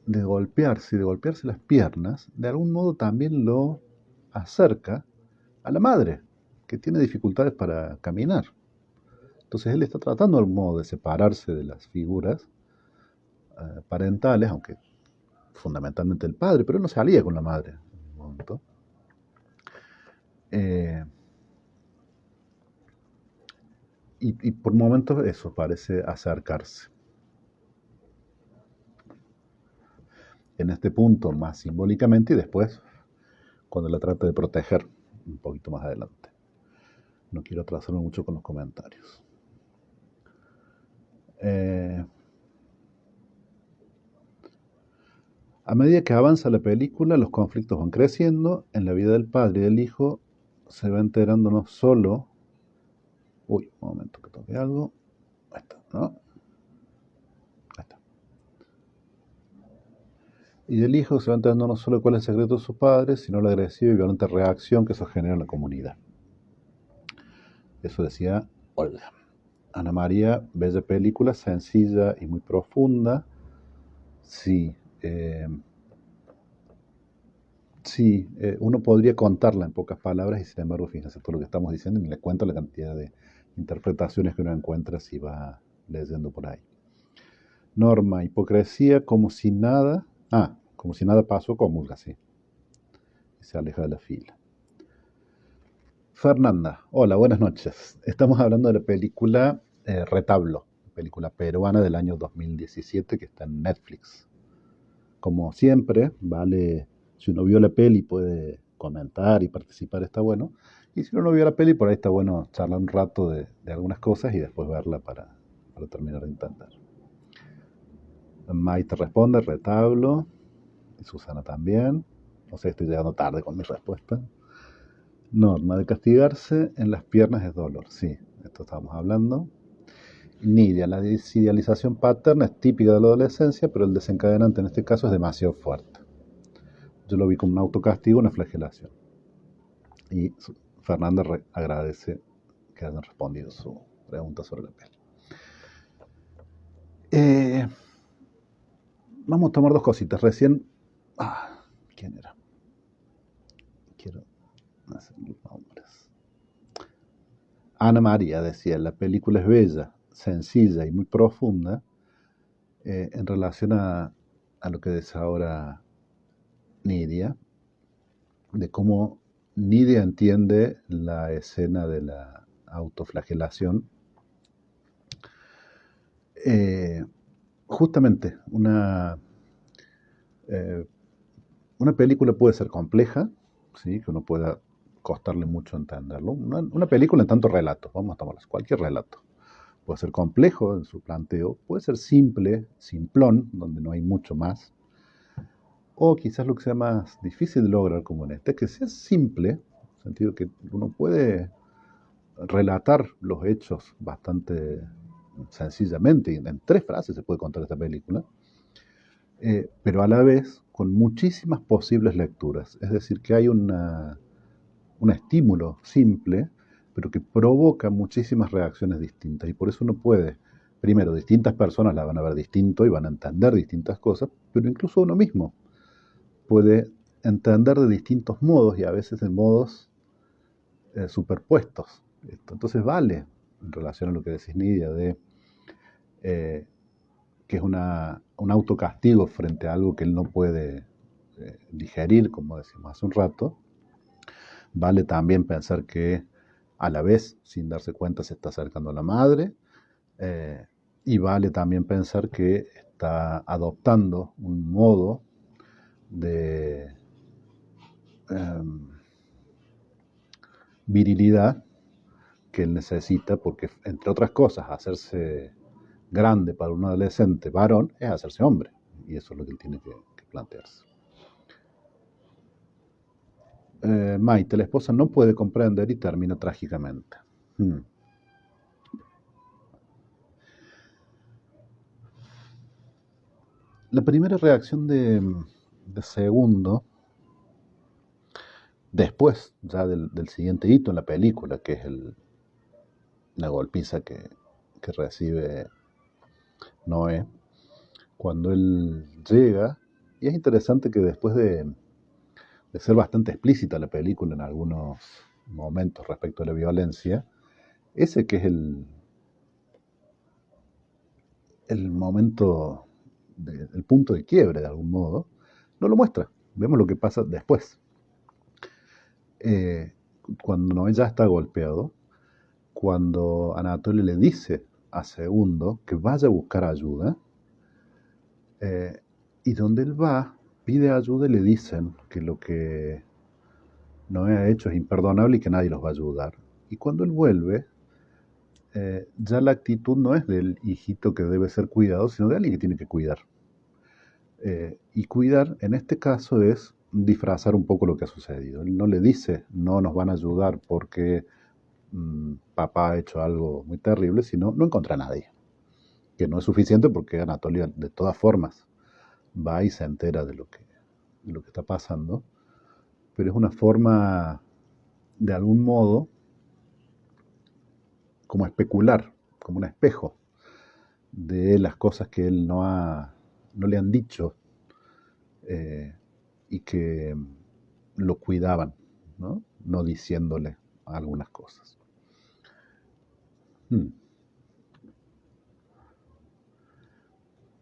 de golpearse y de golpearse las piernas, de algún modo también lo acerca a la madre, que tiene dificultades para caminar. Entonces él está tratando de algún modo de separarse de las figuras parentales, aunque fundamentalmente el padre, pero él no se alía con la madre en un momento. Eh, y por momentos eso parece acercarse. En este punto más simbólicamente y después cuando la trata de proteger un poquito más adelante. No quiero atrasarme mucho con los comentarios. A medida que avanza la película, los conflictos van creciendo. En la vida del padre y del hijo se va enterando no solo. Uy, un momento que toque algo. Ahí está, ¿no? Ahí está. Y del hijo se va enterando no solo cuál es el secreto de sus padres, sino la agresiva y violenta reacción que eso genera en la comunidad. Eso decía Olga. Ana María, bella película, sencilla y muy profunda. Sí, uno podría contarla en pocas palabras y sin embargo, fíjense todo lo que estamos diciendo y le cuento la cantidad de interpretaciones que uno encuentra si va leyendo por ahí. Norma, hipocresía, como si nada pasó, comulga, sí. Y se aleja de la fila. Fernanda, hola, buenas noches. Estamos hablando de la película Retablo, película peruana del año 2017 que está en Netflix. Como siempre, vale, si uno vio la peli puede comentar y participar, está bueno. Y si uno no vio la peli, por ahí está bueno charlar un rato de algunas cosas y después verla para terminar de entender. Maite responde, Retablo. Y Susana también. No sé, estoy llegando tarde con mi respuesta. Norma, de castigarse en las piernas es dolor. Sí, esto estábamos hablando. Nidia, la desidealización paterna es típica de la adolescencia, pero el desencadenante en este caso es demasiado fuerte. Yo lo vi como un autocastigo, una flagelación. Y Fernanda agradece que hayan respondido su pregunta sobre la peli. Vamos a tomar dos cositas. Recién. ¿Quién era? Quiero hacer los nombres. Ana María decía, la película es bella, sencilla y muy profunda en relación a lo que dice ahora Nidia, de cómo Nidia entiende la escena de la autoflagelación. Justamente, una película puede ser compleja, ¿sí? Que uno pueda costarle mucho entenderlo. Una película en tanto relato, vamos a tomarlas, cualquier relato. Puede ser complejo en su planteo, puede ser simple, simplón, donde no hay mucho más. O quizás lo que sea más difícil de lograr como en este, que sea simple, en el sentido que uno puede relatar los hechos bastante sencillamente, en 3 frases se puede contar esta película, pero a la vez con muchísimas posibles lecturas. Es decir, que hay un estímulo simple, pero que provoca muchísimas reacciones distintas. Y por eso uno puede, primero, distintas personas la van a ver distinto y van a entender distintas cosas, pero incluso uno mismo puede entender de distintos modos y a veces de modos superpuestos. Entonces vale, en relación a lo que decís, Nidia, de que es un autocastigo frente a algo que él no puede digerir, como decimos hace un rato. Vale también pensar que a la vez, sin darse cuenta, se está acercando a la madre. Y vale también pensar que está adoptando un modo de virilidad que él necesita, porque entre otras cosas, hacerse grande para un adolescente varón es hacerse hombre. Y eso es lo que él tiene que plantearse. Maite, la esposa no puede comprender y termina trágicamente. La primera reacción de Segundo, después ya del siguiente hito en la película, que es la golpiza que recibe Noé, cuando él llega, y es interesante que después de ser bastante explícita la película en algunos momentos respecto a la violencia, ese que es el momento, el punto de quiebre de algún modo, no lo muestra. Vemos lo que pasa después. Cuando Noé ya está golpeado, cuando Anatolio le dice a Segundo que vaya a buscar ayuda, y donde él va, pide ayuda y le dicen que lo que Noé ha hecho es imperdonable y que nadie los va a ayudar. Y cuando él vuelve, ya la actitud no es del hijito que debe ser cuidado, sino de alguien que tiene que cuidar. Y cuidar, en este caso, es disfrazar un poco lo que ha sucedido. Él no le dice, no nos van a ayudar porque papá ha hecho algo muy terrible, sino no encuentra a nadie. Que no es suficiente porque Anatolia, de todas formas, va y se entera de lo que está pasando, pero es una forma, de algún modo, como especular, como un espejo de las cosas que él no le han dicho eh, y que lo cuidaban, ¿no? No diciéndole algunas cosas. Hmm.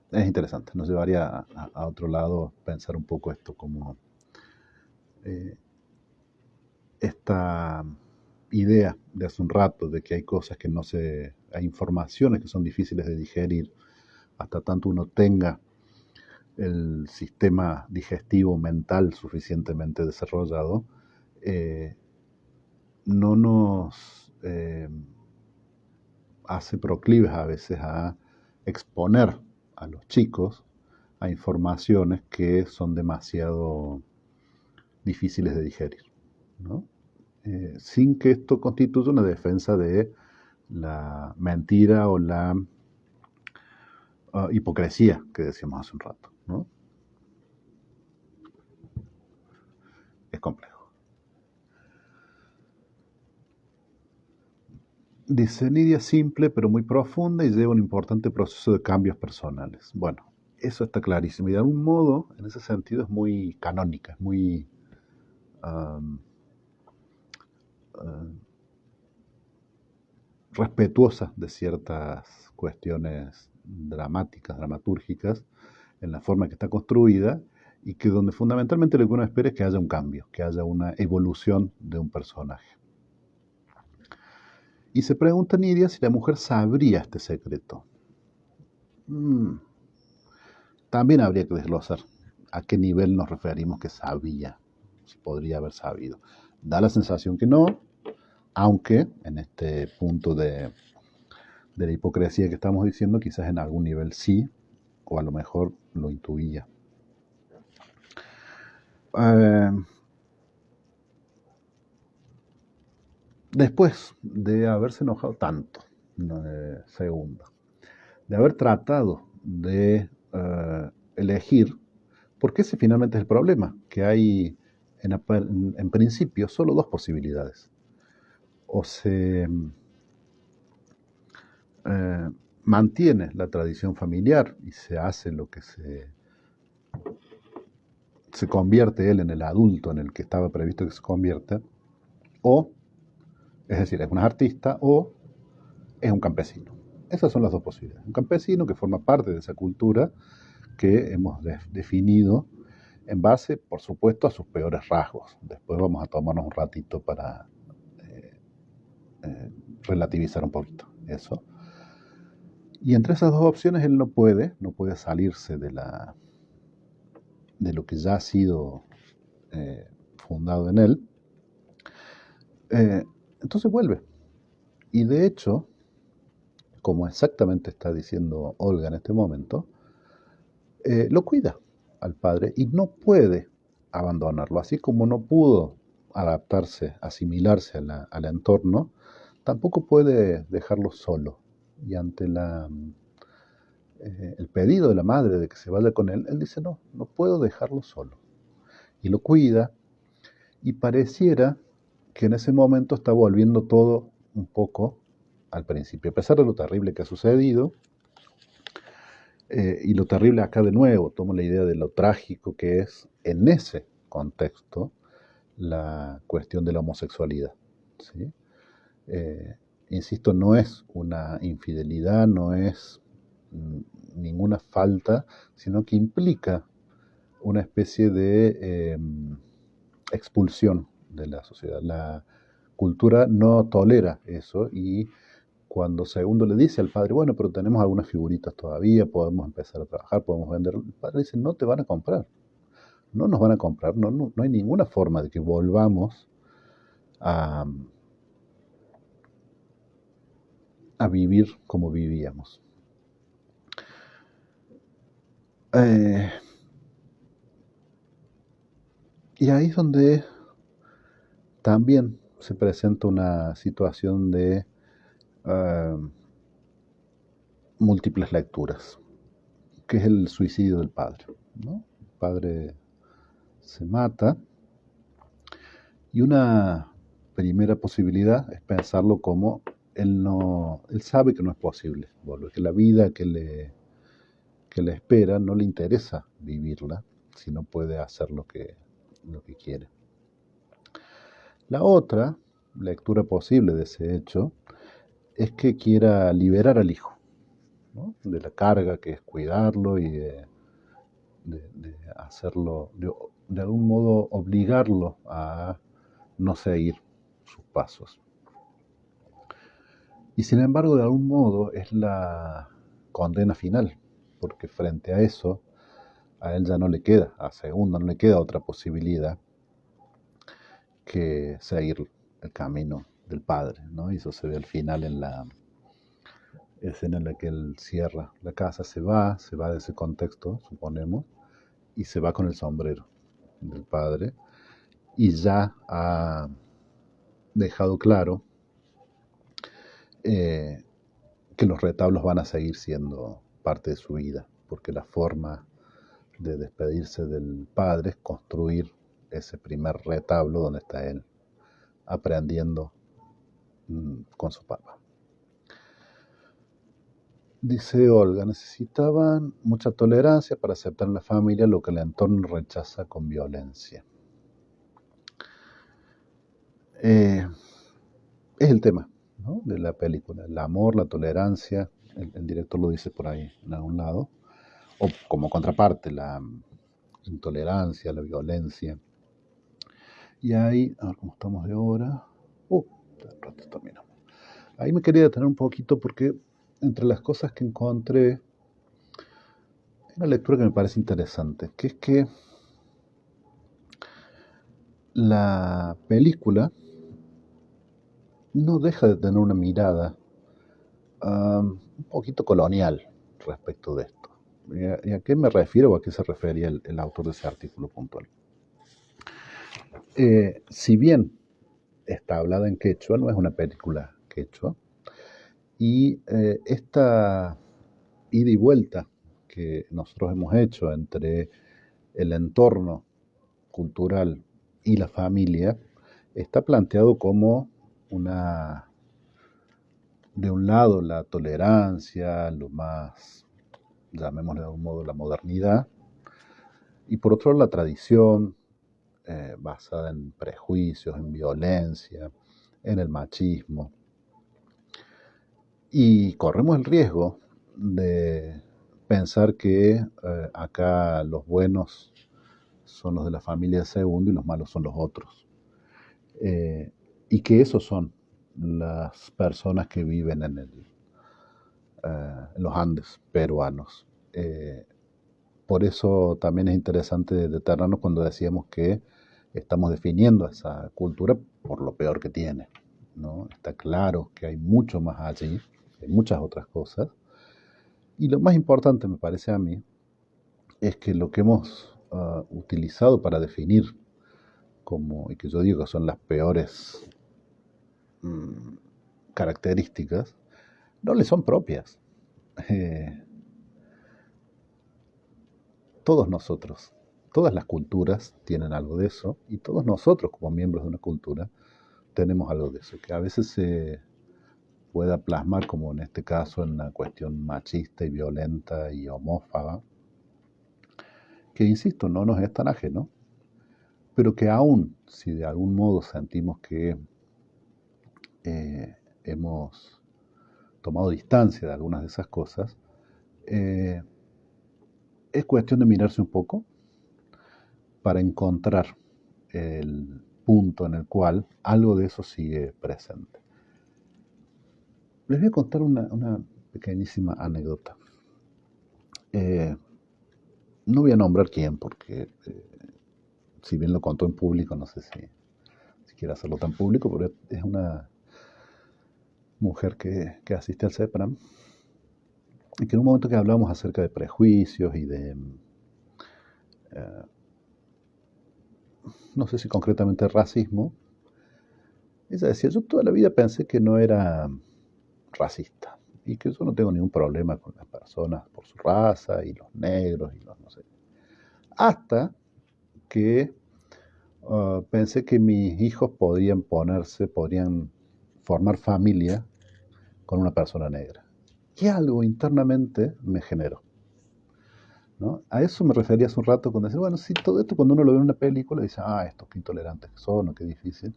Es interesante, nos llevaría a otro lado pensar un poco esto como eh, esta idea de hace un rato de que hay cosas que no se, hay informaciones que son difíciles de digerir hasta tanto uno tenga el sistema digestivo mental suficientemente desarrollado, eh, no nos hace proclives a veces a exponer a los chicos a informaciones que son demasiado difíciles de digerir, ¿no? Sin que esto constituya una defensa de la mentira o la hipocresía que decíamos hace un rato, ¿no? Es complejo. Dice, Nidia es simple pero muy profunda y lleva un importante proceso de cambios personales. Bueno, eso está clarísimo y de algún modo, en ese sentido, es muy canónica, es muy um, uh, respetuosa de ciertas cuestiones dramáticas, dramatúrgicas, en la forma que está construida y que donde fundamentalmente lo que uno espera es que haya un cambio, que haya una evolución de un personaje. Y se pregunta Nidia si la mujer sabría este secreto. Mm, También habría que desglosar a qué nivel nos referimos que sabía, si podría haber sabido. Da la sensación que no, aunque en este punto de la hipocresía que estamos diciendo, quizás en algún nivel sí, o a lo mejor lo intuía. Eh, Después de haberse enojado tanto, segundo, de haber tratado de elegir, porque ese finalmente es el problema, que hay en principio solo dos posibilidades. O se eh, mantiene la tradición familiar y se hace lo que se convierte él en el adulto en el que estaba previsto que se convierta, o, es decir, es un artista o es un campesino. Esas son las dos posibilidades. Un campesino que forma parte de esa cultura que hemos definido en base, por supuesto, a sus peores rasgos. Después vamos a tomarnos un ratito para eh, eh, relativizar un poquito eso. Y entre esas dos opciones él no puede salirse de lo que ya ha sido fundado en él. Entonces vuelve. Y de hecho, como exactamente está diciendo Olga en este momento, lo cuida al padre y no puede abandonarlo. Así como no pudo adaptarse, asimilarse al entorno, tampoco puede dejarlo solo. Y ante el pedido de la madre de que se vaya con él, él dice, no, no puedo dejarlo solo. Y lo cuida y pareciera que en ese momento está volviendo todo un poco al principio. A pesar de lo terrible que ha sucedido, y lo terrible acá de nuevo, tomo la idea de lo trágico que es en ese contexto la cuestión de la homosexualidad. ¿Sí? Eh, Insisto, no es una infidelidad, no es ninguna falta, sino que implica una especie de expulsión de la sociedad. La cultura no tolera eso y cuando Segundo le dice al padre, bueno, pero tenemos algunas figuritas todavía, podemos empezar a trabajar, podemos vender, el padre dice, no te van a comprar, no nos van a comprar, no hay ninguna forma de que volvamos a, a vivir como vivíamos. Eh, y ahí es donde también se presenta una situación de múltiples lecturas, que es el suicidio del padre. ¿no? El padre se mata y una primera posibilidad es pensarlo como él sabe que no es posible volver, que la vida que le espera no le interesa vivirla si no puede hacer lo que quiere. La otra lectura posible de ese hecho es que quiera liberar al hijo, ¿no? De la carga que es cuidarlo y de hacerlo, de algún modo obligarlo a no seguir sus pasos. Y sin embargo, de algún modo es la condena final, porque frente a eso, a él ya no le queda, a Segundo no le queda otra posibilidad que seguir el camino del padre, ¿no? Y eso se ve al final en la escena en la que él cierra la casa, se va de ese contexto, suponemos, y se va con el sombrero del padre, y ya ha dejado claro eh, que los retablos van a seguir siendo parte de su vida, porque la forma de despedirse del padre es construir ese primer retablo donde está él aprendiendo con su papá. Dice Olga, necesitaban mucha tolerancia para aceptar en la familia lo que el entorno rechaza con violencia. Es el tema, ¿no? De la película, el amor, la tolerancia, el director lo dice por ahí en algún lado, o como contraparte, la intolerancia, la violencia. Y ahí, a ver cómo estamos de hora. De rato terminamos. Ahí me quería detener un poquito porque entre las cosas que encontré, hay una lectura que me parece interesante, que es que la película no deja de tener una mirada un poquito colonial respecto de esto. ¿Y a qué me refiero o a qué se refería el autor de ese artículo puntual? Si bien está hablada en quechua, no es una película quechua, y esta ida y vuelta que nosotros hemos hecho entre el entorno cultural y la familia está planteado como una, de un lado la tolerancia, lo más, llamémosle de algún modo, la modernidad, y por otro lado la tradición basada en prejuicios, en violencia, en el machismo. Y corremos el riesgo de pensar que acá los buenos son los de la familia de Segundo y los malos son los otros. Y que esos son las personas que viven en los Andes peruanos. Por eso también es interesante detenernos cuando decíamos que estamos definiendo esa cultura por lo peor que tiene, ¿no? Está claro que hay mucho más allí, hay muchas otras cosas. Y lo más importante, me parece a mí, es que lo que hemos utilizado para definir como, y que yo digo que son las peores características, no le son propias. Eh, todos nosotros, todas las culturas tienen algo de eso, y todos nosotros como miembros de una cultura tenemos algo de eso, que a veces se pueda plasmar, como en este caso, en una cuestión machista y violenta y homófoba, que insisto, no nos es tan ajeno, pero que aún si de algún modo sentimos que hemos tomado distancia de algunas de esas cosas, eh, es cuestión de mirarse un poco para encontrar el punto en el cual algo de eso sigue presente. Les voy a contar una pequeñísima anécdota. No voy a nombrar quién, porque si bien lo contó en público, no sé si quiere hacerlo tan público, pero es una mujer que asiste al CEPRAM y que en un momento que hablábamos acerca de prejuicios y de, no sé si concretamente racismo, ella decía, yo toda la vida pensé que no era racista y que yo no tengo ningún problema con las personas por su raza y los negros y los no sé. hasta que pensé que mis hijos podrían formar familia con una persona negra. Y algo internamente me generó, ¿no? A eso me refería hace un rato con decir, bueno, sí, todo esto cuando uno lo ve en una película dice, estos qué intolerantes que son, o qué difícil.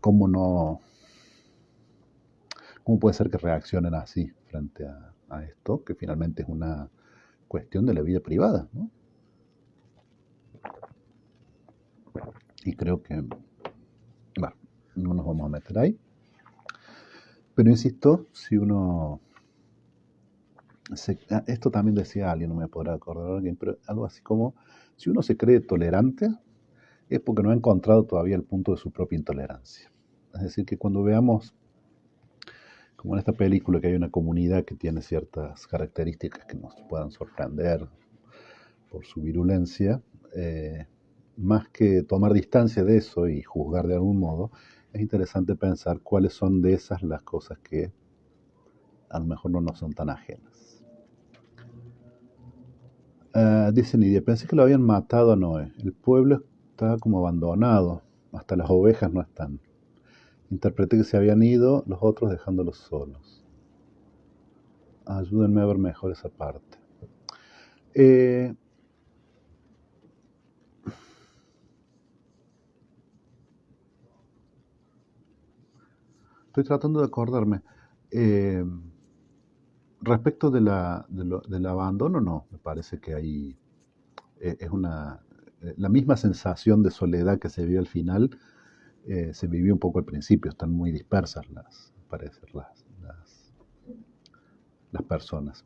¿Cómo no? ¿Cómo puede ser que reaccionen así frente a esto, que finalmente es una cuestión de la vida privada, ¿no? Y creo que, bueno, no nos vamos a meter ahí. Pero insisto, si uno... esto también decía alguien, no me podrá acordar alguien, pero algo así como, si uno se cree tolerante, es porque no ha encontrado todavía el punto de su propia intolerancia. Es decir, que cuando veamos, como en esta película, que hay una comunidad que tiene ciertas características que nos puedan sorprender por su virulencia, más que tomar distancia de eso y juzgar de algún modo, es interesante pensar cuáles son de esas las cosas que a lo mejor no nos son tan ajenas. Dice Nidia, pensé que lo habían matado a Noé. El pueblo está como abandonado. Hasta las ovejas no están. Interpreté que se habían ido, los otros dejándolos solos. Ayúdenme a ver mejor esa parte. Eh, Estoy tratando de acordarme. Eh, Respecto del abandono, no. Me parece que hay es la misma sensación de soledad que se vio al final, se vivió un poco al principio. Están muy dispersas parece, las personas.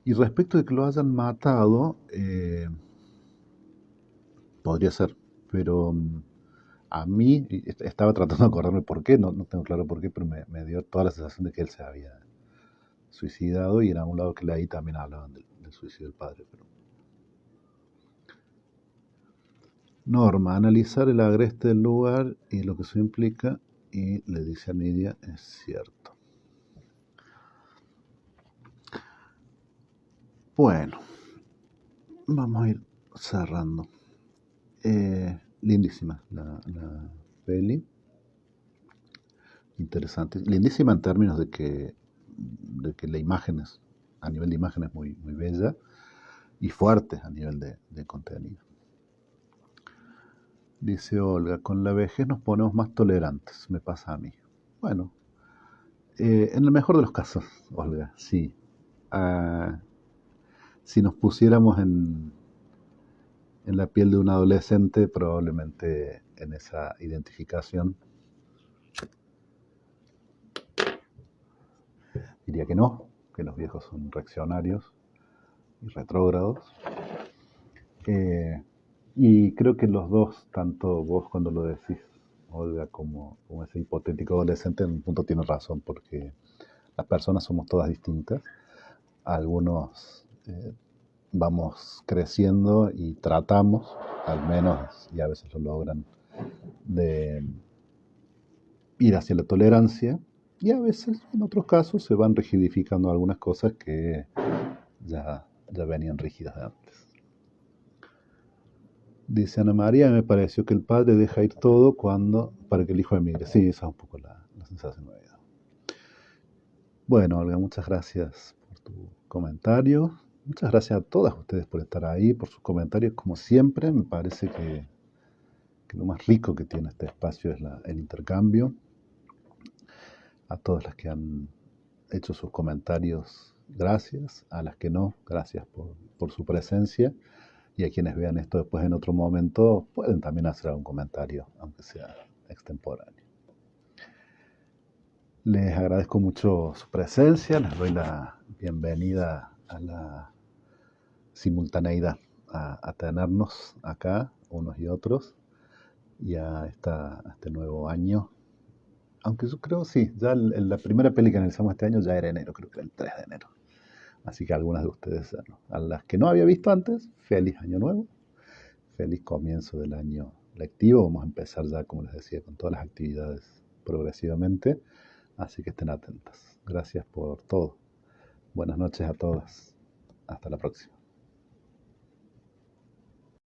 Y respecto de que lo hayan matado, podría ser, pero a mí, estaba tratando de acordarme por qué, no tengo claro por qué, pero me dio toda la sensación de que él se había suicidado, y en algún lado que leí también hablaban del suicidio del padre. Pero Norma, analizar el agreste del lugar y lo que eso implica, y le dice a Nidia, es cierto. Bueno, vamos a ir cerrando. Lindísima la peli, interesante, lindísima en términos de que la imagen es, a nivel de imagen es muy, muy bella, y fuerte a nivel de contenido. Dice Olga, con la vejez nos ponemos más tolerantes, me pasa a mí. Bueno, en el mejor de los casos, Olga, sí. Ah, si nos pusiéramos en la piel de un adolescente, probablemente en esa identificación diría que no, que los viejos son reaccionarios y retrógrados. Y creo que los dos, tanto vos cuando lo decís, Olga, como ese hipotético adolescente, en un punto tiene razón, porque las personas somos todas distintas. Algunos vamos creciendo y tratamos, al menos, y a veces lo logran, de ir hacia la tolerancia, y a veces, en otros casos, se van rigidificando algunas cosas que ya venían rígidas de antes. Dice Ana María, me pareció que el padre deja ir todo para que el hijo emigre. Sí, esa es un poco la sensación que me ha dado. Bueno, Olga, muchas gracias por tu comentario. Muchas gracias a todas ustedes por estar ahí, por sus comentarios. Como siempre, me parece que lo más rico que tiene este espacio es el intercambio. A todas las que han hecho sus comentarios, gracias. A las que no, gracias por su presencia. Y a quienes vean esto después en otro momento, pueden también hacer algún comentario, aunque sea extemporáneo. Les agradezco mucho su presencia, les doy la bienvenida a la simultaneidad, a tenernos acá, unos y otros, y a este nuevo año. Aunque yo creo, sí, ya la primera peli que analizamos este año ya era enero, creo que era el 3 de enero. Así que algunas de ustedes, a las que no había visto antes, feliz año nuevo, feliz comienzo del año lectivo. Vamos a empezar ya, como les decía, con todas las actividades progresivamente, así que estén atentas. Gracias por todo. Buenas noches a todas. Hasta la próxima.